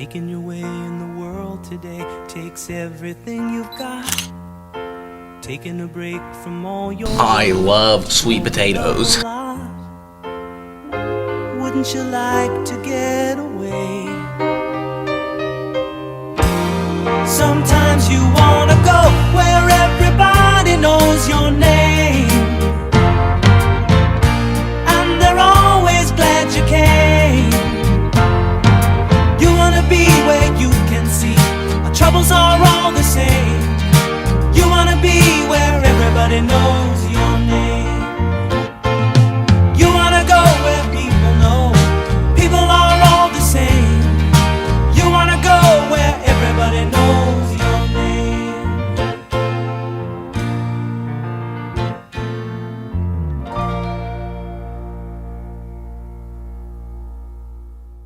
Making your way in the world today takes everything you've got. Taking a break from all your I love sweet potatoes. Wouldn't you like to get away? Sometimes you wanna go where everybody knows your name, and they're always glad you came. You wanna be where you can see our troubles are all the same. You wanna be where everybody knows your name. You wanna go where people know people are all the same. You wanna go where everybody knows your name.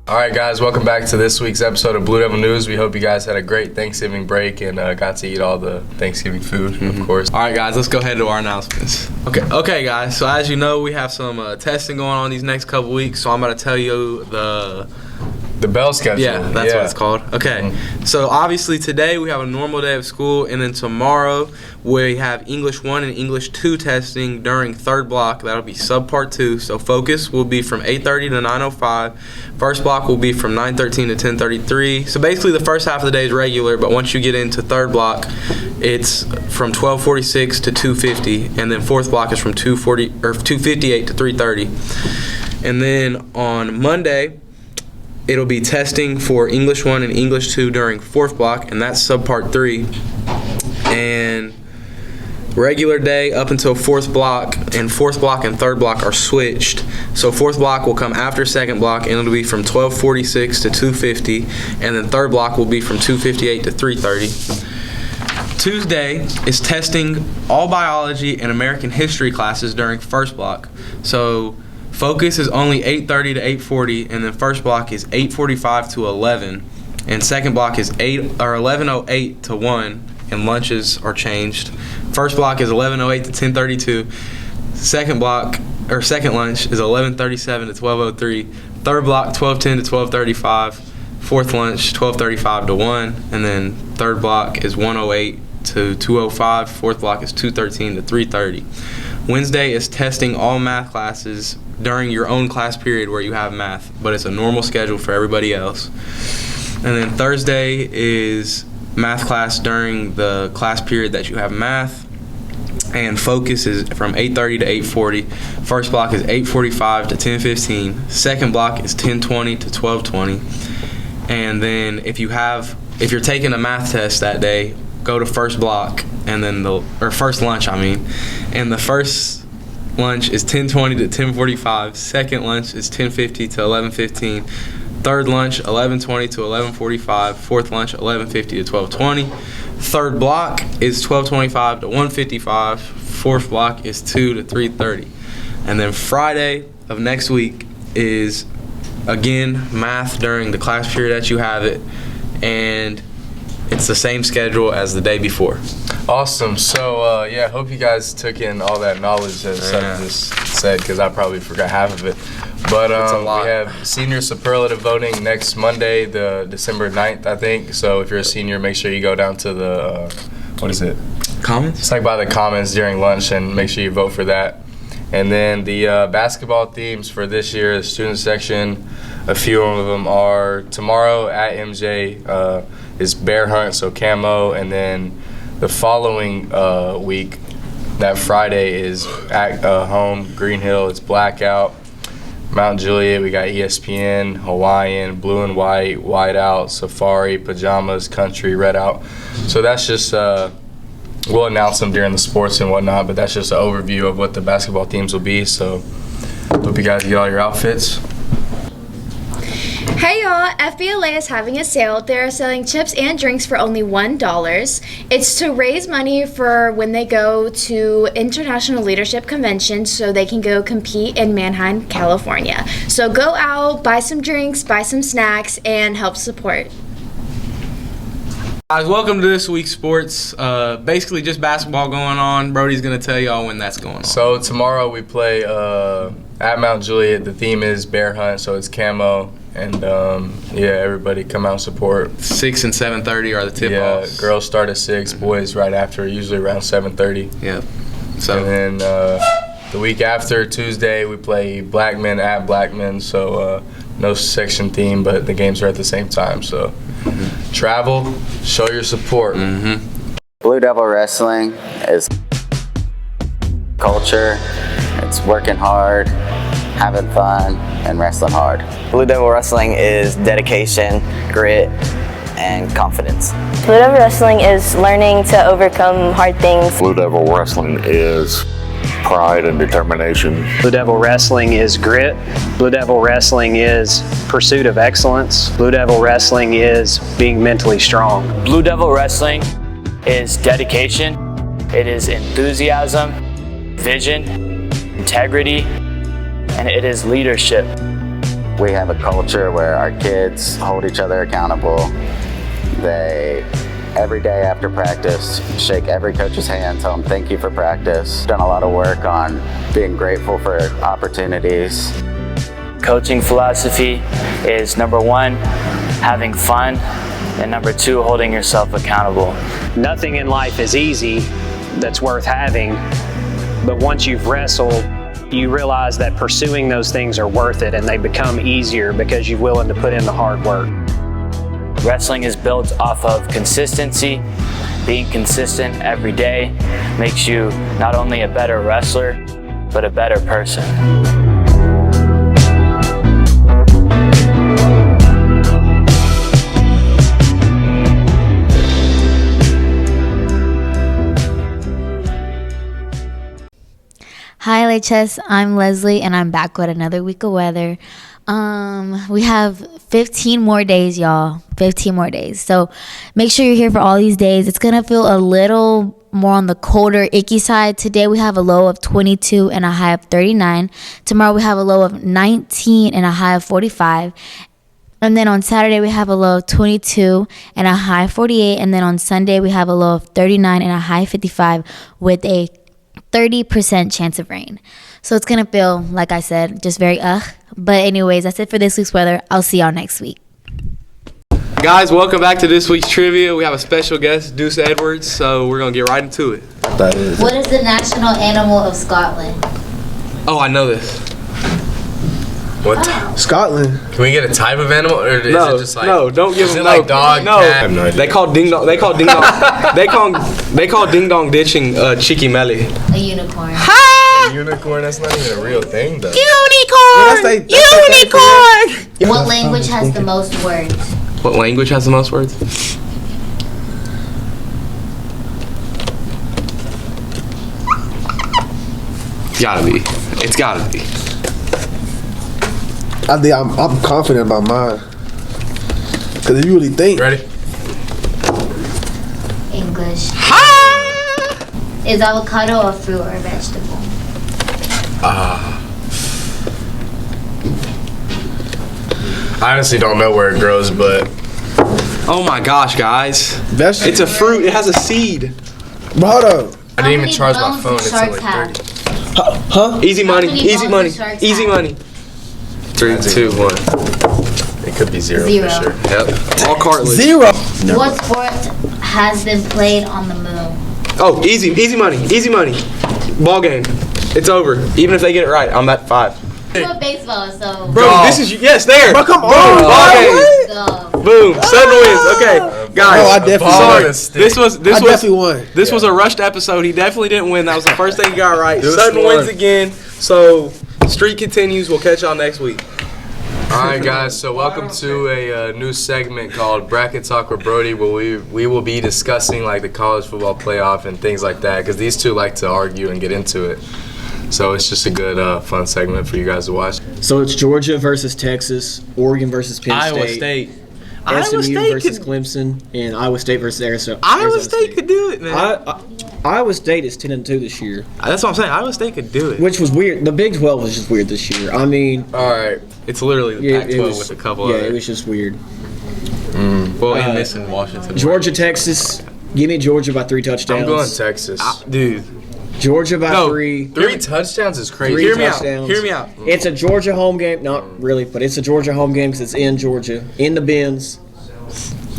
Alright guys, welcome back to this week's episode of Blue Devil News. We hope you guys had a great Thanksgiving break and got to eat all the Thanksgiving food, of course. Alright guys, let's go ahead to our announcements. Okay guys, so as you know, we have some testing going on these next couple weeks, so I'm going to tell you the bell schedule. Yeah, that's what it's called. Okay, So obviously today we have a normal day of school, and then tomorrow we have English 1 and English 2 testing during third block. That'll be subpart 2. So focus will be from 8:30 to 9:05. First block will be from 9:13 to 10:33. So basically the first half of the day is regular, but once you get into third block, it's from 12:46 to 2:50, and then fourth block is from 2:58 to 3:30. And then on Monday, it'll be testing for English 1 and English 2 during fourth block, and that's subpart 3. And regular day up until fourth block, and fourth block and third block are switched. So fourth block will come after second block, and it'll be from 12:46 to 2:50, and then third block will be from 2:58 to 3:30. Tuesday is testing all biology and American history classes during first block. So focus is only 8:30 to 8:40, and then first block is 8:45 to 11, and second block is 11:08 to 1, and lunches are changed. First block is 11:08 to 10:32. Second lunch is 11:37 to 12:03. Third block 12:10 to 12:35. Fourth lunch 12:35 to 1, and then third block is 1:08 to 2:05. Fourth block is 2:13 to 3:30. Wednesday is testing all math classes during your own class period where you have math, but it's a normal schedule for everybody else. And then Thursday is math class during the class period that you have math, and focus is from 8:30 to 8:40. First block is 8:45 to 10:15. Second block is 10:20 to 12:20. And then if you're taking a math test that day, go to first block, and then first lunch, and the first lunch is 10:20 to 10:45. Second lunch is 10:50 to 11:15. Third lunch 11:20 to 11:45. Fourth lunch 11:50 to 12:20. Third block is 12:25 to 1:55. Fourth block is 2 to 3:30. And then Friday of next week is again math during the class period that you have it, and it's the same schedule as the day before. Awesome. So, hope you guys took in all that knowledge that Seth just said, because I probably forgot half of it. But we have senior superlative voting next Monday, the December 9th, I think. So if you're a senior, make sure you go down to the, Commons? It's like by the Commons during lunch, and make sure you vote for that. And then the basketball themes for this year, the student section, a few of them are tomorrow at MJ is bear hunt, so camo, and then the following week, that Friday, is at home, Green Hill, it's blackout. Mount Juliet, we got ESPN, Hawaiian, blue and white, white out, safari, pajamas, country, red out. So that's just, we'll announce them during the sports and whatnot, but that's just an overview of what the basketball teams will be. So hope you guys get all your outfits. Hey y'all, FBLA is having a sale. They're selling chips and drinks for only $1. It's to raise money for when they go to International Leadership Convention so they can go compete in Manheim, California. So go out, buy some drinks, buy some snacks, and help support. Guys, welcome to this week's sports. Basically just basketball going on. Brody's going to tell y'all when that's going on. So tomorrow we play at Mount Juliet. The theme is bear hunt, so it's camo. And everybody come out and support. 6 and 7:30 are the tip-offs. Yeah, girls start at 6, boys right after, usually around 7:30. Yep. So and then the week after, Tuesday, we play Blackman at Blackman. So no section theme, but the games are at the same time. So travel, show your support. Blue Devil Wrestling is culture. It's working hard, having fun, and wrestling hard. Blue Devil Wrestling is dedication, grit, and confidence. Blue Devil Wrestling is learning to overcome hard things. Blue Devil Wrestling is pride and determination. Blue Devil Wrestling is grit. Blue Devil Wrestling is pursuit of excellence. Blue Devil Wrestling is being mentally strong. Blue Devil Wrestling is dedication. It is enthusiasm, vision, integrity, and it is leadership. We have a culture where our kids hold each other accountable. They, every day after practice, shake every coach's hand, tell them thank you for practice. Done a lot of work on being grateful for opportunities. Coaching philosophy is number 1, having fun, and number 2, holding yourself accountable. Nothing in life is easy that's worth having, but once you've wrestled, you realize that pursuing those things are worth it, and they become easier because you're willing to put in the hard work. Wrestling is built off of consistency. Being consistent every day makes you not only a better wrestler, but a better person. Hi LHS, I'm Leslie and I'm back with another week of weather. We have 15 more days, y'all. 15 more days. So make sure you're here for all these days. It's going to feel a little more on the colder, icky side. Today we have a low of 22 and a high of 39. Tomorrow we have a low of 19 and a high of 45. And then on Saturday we have a low of 22 and a high of 48. And then on Sunday we have a low of 39 and a high of 55 with a 30% chance of rain. So it's going to feel, like I said, just very But anyways, that's it for this week's weather. I'll see y'all next week. guys, welcome back to this week's trivia. We have a special guest, Deuce Edwards, so we're going to get right into it. What is the national animal of Scotland? Oh, I know this. What? Scotland. Can we get a type of animal, or is it just like? No, don't give is them it like dog, no. cat? I have no idea. They call ding dong. They call ding dong. they call ding dong ditching cheeky melly. A unicorn. A unicorn. That's not even a real thing, though. Unicorn. Unicorn. What language has the most words? What language has the most words? Gotta be. It's gotta be. I think I'm confident about mine. Cause if you really think. Ready? English. Is avocado a fruit or a vegetable? I honestly don't know where it grows, but Oh my gosh, guys! Vegetable. It's a fruit. It has a seed. Hold up. I didn't even charge my phone. It's Sharks like have? 30. Huh? Easy money. many Easy bones money. do sharks Easy have? money. 3, 2, 1. It could be zero Zero. for sure. Yep. All cartilage. 0. What sport has been played on the moon? Oh, easy money. Easy money. Ball game. It's over. Even if they get it right, I'm at 5. It's baseball, so Bro, Golf. this is yes there. Bro, come on. Ball game. go. Boom. Sutton wins. Okay, guys. Oh, I definitely ball won. and a stick. This I was definitely won. this was a rushed episode. He definitely didn't win. That was the first thing he got right. It was Sutton fun. wins again. So streak continues. We'll catch y'all next week. All right, guys. So welcome to a new segment called Bracket Talk with Brody, where we will be discussing like the college football playoff and things like that, because these two like to argue and get into it. So it's just a good, fun segment for you guys to watch. So it's Georgia versus Texas, Oregon versus Penn Iowa State. SMU versus Clemson, and Iowa State versus Arizona. Iowa State could do it, man. Iowa State is 10-2 this year, That's what I'm saying. Iowa State could do it. which was weird. The Big 12 was just weird this year. I mean, All right. It's literally the yeah, Pac-12 with a couple yeah, of it was just weird. well, and missing Washington. Georgia, Texas. Give me Georgia by 3 touchdowns. I'm going Texas. Dude, Georgia by 3. 3 touchdowns is crazy. 3 Hear me touchdowns. out. Hear me out. It's a Georgia home game. Not really, but it's a Georgia home game because it's in Georgia, in the Benz.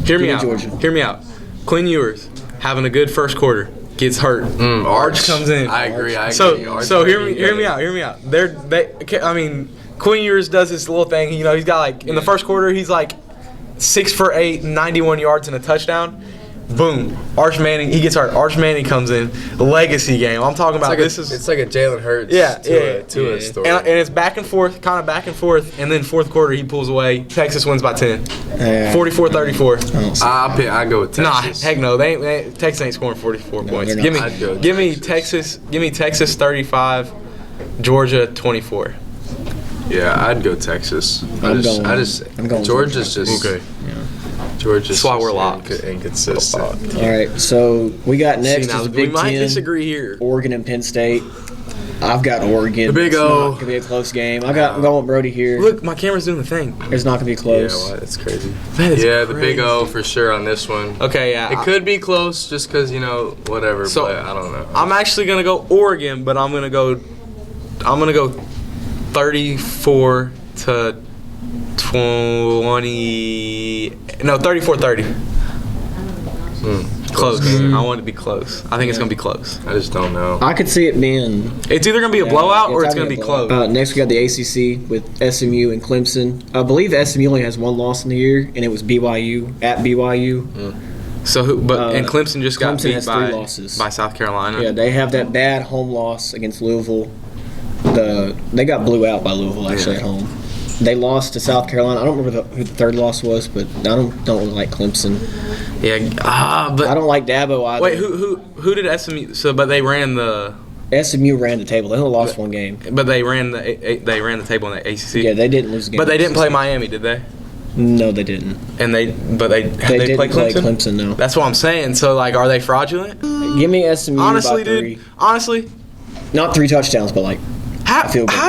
Hear me Give me out. Georgia. Hear me out. Quinn Ewers having a good first quarter gets hurt. Arch comes in. I agree. So hear me out. Quinn Ewers does this little thing. You know, he's got like in the first quarter, he's like 6 for 8, 91 yards and a touchdown. Boom. Arch Manning, he gets hurt. Arch Manning comes in. Legacy game. I'm talking about It's like a Jalen Hurts to a story. And it's back and forth, and then fourth quarter he pulls away. Texas wins by 10. 44-34. I go with Texas. Nah, heck no. Texas ain't scoring 44 points. Give me Texas 35, Georgia 24. Yeah, I'd go Texas. I'm going Georgia's just okay. Georgia's That's why we're locked. Inconsistent. All right, so we got next now, is the we Big might Ten. disagree here. Oregon and Penn State. I've got Oregon. The Big It's O. not gonna be a close game. I'm going with Brody here. Look, my camera's doing the thing. It's not gonna be close. Yeah, that's crazy. That is the crazy. Big O for sure on this one. Okay, yeah. It could be close just because, whatever, So, but I don't know. I'm actually gonna go Oregon, but I'm gonna go 34 to 20. No, 34-30. Close. I want it to be close. I think it's gonna be close. I just don't know. I could see it being. It's either gonna be a blowout or it's either gonna be a blowout. close. Next, we got the ACC with SMU and Clemson. I believe SMU only has one loss in the year, and it was BYU at BYU. So and Clemson just got Clemson beat has 3 losses. by South Carolina. Yeah, they have that bad home loss against Louisville. They got blew out by Louisville actually at home. They lost to South Carolina. I don't remember who the third loss was, but I don't really like Clemson. Yeah, but I don't like Dabo either. Wait, who did SMU? But they ran the. SMU ran the table. They only lost one game. But they ran the table in the ACC. Yeah, they didn't lose a game. But they didn't play Miami, did they? No, they didn't. And they didn't play Clemson? No. That's what I'm saying. So are they fraudulent? Give me SMU Honestly, by 3. dude. Honestly, not 3 touchdowns, but like. How did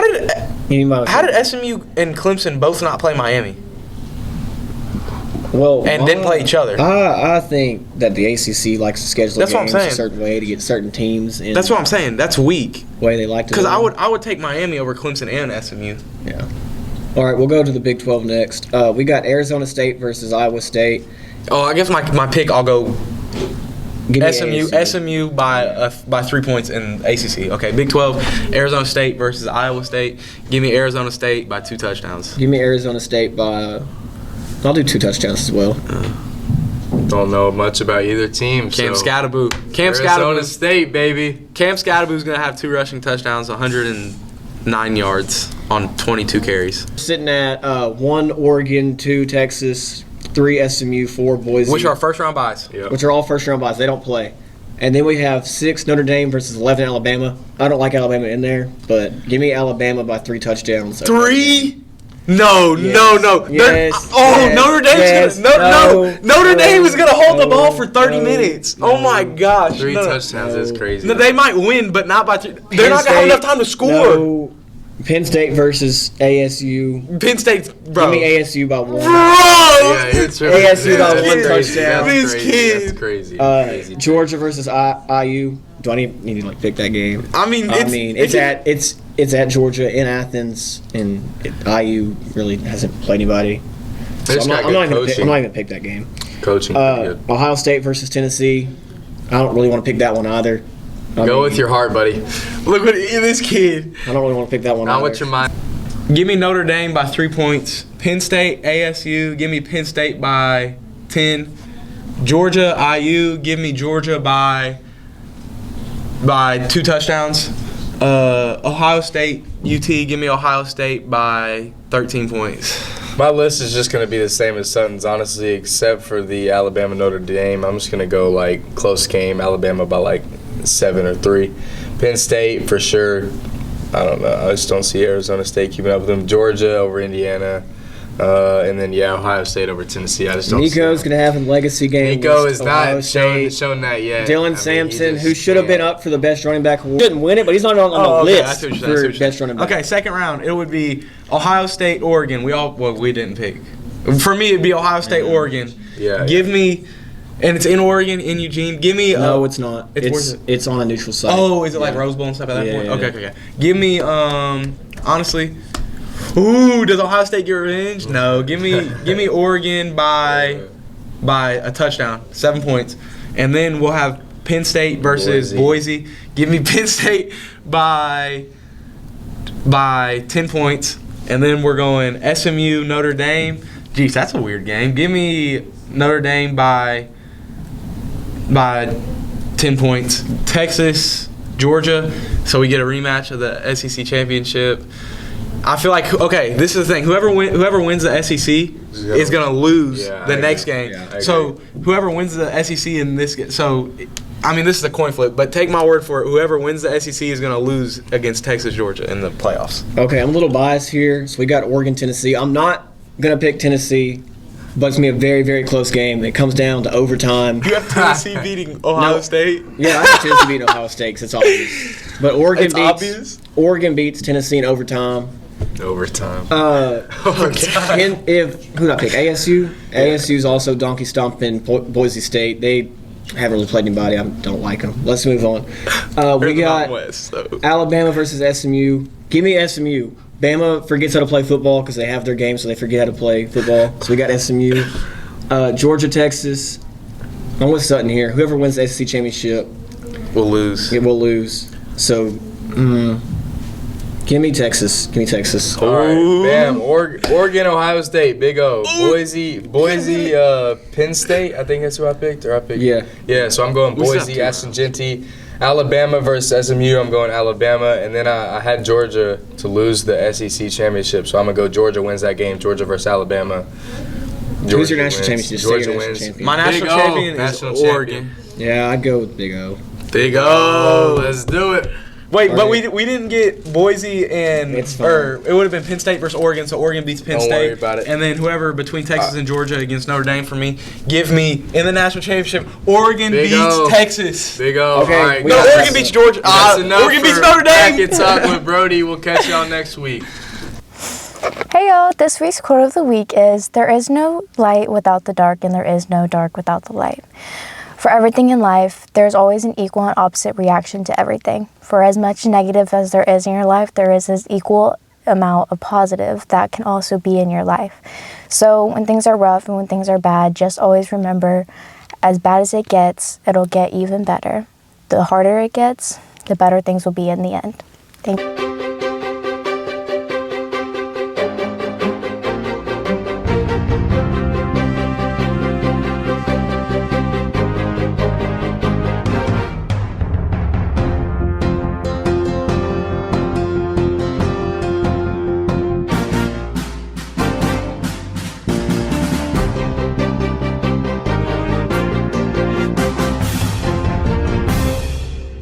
SMU and Clemson both not play Miami? Well, and didn't play each other. I think that the ACC likes to schedule games a certain way to get certain teams in. That's what I'm saying. That's weak. Way they like to. Because I would take Miami over Clemson and SMU. Yeah. All right, we'll go to the Big 12 next. We got Arizona State versus Iowa State. Oh, I guess my pick. I'll go. SMU by 3 points in ACC. Okay, Big 12, Arizona State versus Iowa State. Give me Arizona State by 2 touchdowns. Give me Arizona State by. I'll do 2 touchdowns as well. Don't know much about either team. Scatterboo. Arizona State, baby. Cam Scatterboo's gonna have 2 rushing touchdowns, 109 yards on 22 carries. Sitting at 1 Oregon, 2 Texas, 3 SMU, 4 Boise. Which are first-round buys. Yep. Which are all first-round buys. They don't play. And then we have 6 Notre Dame versus 11 Alabama. I don't like Alabama in there, but give me Alabama by 3 touchdowns. 3? No. Yes, Notre Dame's Notre Dame is gonna hold the ball for 30 minutes. Oh my gosh. 3 touchdowns is crazy. No, they might win, but not by 3. They're not gonna have enough time to score. No. Penn State versus ASU. Penn State's, bro. Give me ASU by 1. Yeah, you're tripping. ASU by 1 touchdown. This That's crazy. Georgia versus IU. Do I need to pick that game? I mean, it's at Georgia in Athens, and IU really hasn't played anybody. So I'm not even gonna pick that game. Coaching. Ohio State versus Tennessee. I don't really want to pick that one either. Go with your heart, buddy. Look at this kid. I don't really want to pick that one. Not with your mind. Give me Notre Dame by 3 points. Penn State, ASU. Give me Penn State by 10. Georgia, IU. Give me Georgia by 2 touchdowns. Ohio State, UT. Give me Ohio State by 13 points. My list is just going to be the same as Sutton's, honestly, except for the Alabama Notre Dame. I'm just going to go close game, Alabama by 7 or 3. Penn State for sure. I don't know. I just don't see Arizona State keeping up with them. Georgia over Indiana. And then, Ohio State over Tennessee. I just don't Nico's going to have a legacy game. Nico is not shown that yet. Dylan Sampson, who should have been up for the best running back award. Didn't win it, but he's not on the list for best running back. Okay, second round. It would be Ohio State, Oregon. We didn't pick. For me, it'd be Ohio State, Oregon. Yeah. Give me And it's in Oregon, in Eugene. Give me. No, it's not. It's It's on a neutral site. Oh, is it like Rose Bowl and stuff at that point? Yeah. Okay. Give me, honestly. Ooh, does Ohio State get revenge? No. Give me Oregon by a touchdown, 7 points, and then we'll have Penn State versus Boise. Give me Penn State by 10 points, and then we're going SMU Notre Dame. Jeez, that's a weird game. Give me Notre Dame by 10 points. Texas, Georgia, so we get a rematch of the SEC championship. I feel like, okay, this is the thing. Whoever wins the SEC is going to lose the next game. Yeah, so whoever wins the SEC in this – so, I mean, this is a coin flip, but take my word for it. Whoever wins the SEC is going to lose against Texas, Georgia in the playoffs. Okay, I'm a little biased here. So we got Oregon, Tennessee. I'm not going to pick Tennessee, but it's going to be a very, very close game. It comes down to overtime. You have Tennessee beating Ohio State? Yeah, I have Tennessee beating Ohio State because it's obvious. But Oregon beats Tennessee in overtime. Overtime. Who did I pick? ASU. ASU's also donkey stomping Boise State. They haven't really played anybody. I don't like them. Let's move on. We got West, so. Alabama versus SMU. Give me SMU. Bama forgets how to play football because they have their game, so they forget how to play football. So we got SMU. Georgia, Texas. I'm with Sutton here. Whoever wins the SEC championship will lose. It will lose. So. Give me Texas. All right, bam. Oregon, Ohio State, Big O. Boise, Penn State. I think that's who I picked. Yeah. So I'm going Boise, Ascengenti. Alabama versus SMU. I'm going Alabama, and then I had Georgia to lose the SEC championship. So I'm gonna go Georgia wins that game. Georgia versus Alabama. Who's your national championship? Georgia wins. My national champion is Oregon. Yeah, I'd go with Big O. Big O. Let's do it. Wait, but we didn't get Boise and It's fine. or it would have been Penn State versus Oregon, so Oregon beats Penn Don't State. worry about it. And then whoever between Texas and Georgia against Notre Dame for me. Give me in the national championship. Oregon Big beats O. Texas. Big O. Okay, All right, we No, got Oregon beats Georgia. That's enough Oregon beats for Notre Dame. Bracket Talk with Brody. We'll catch y'all next week. Hey y'all, this week's quote of the week is, "There is no light without the dark, and there is no dark without the light." For everything in life, there's always an equal and opposite reaction to everything. For as much negative as there is in your life, there is an equal amount of positive that can also be in your life. So when things are rough and when things are bad, just always remember, as bad as it gets, it'll get even better. The harder it gets, the better things will be in the end. Thank you.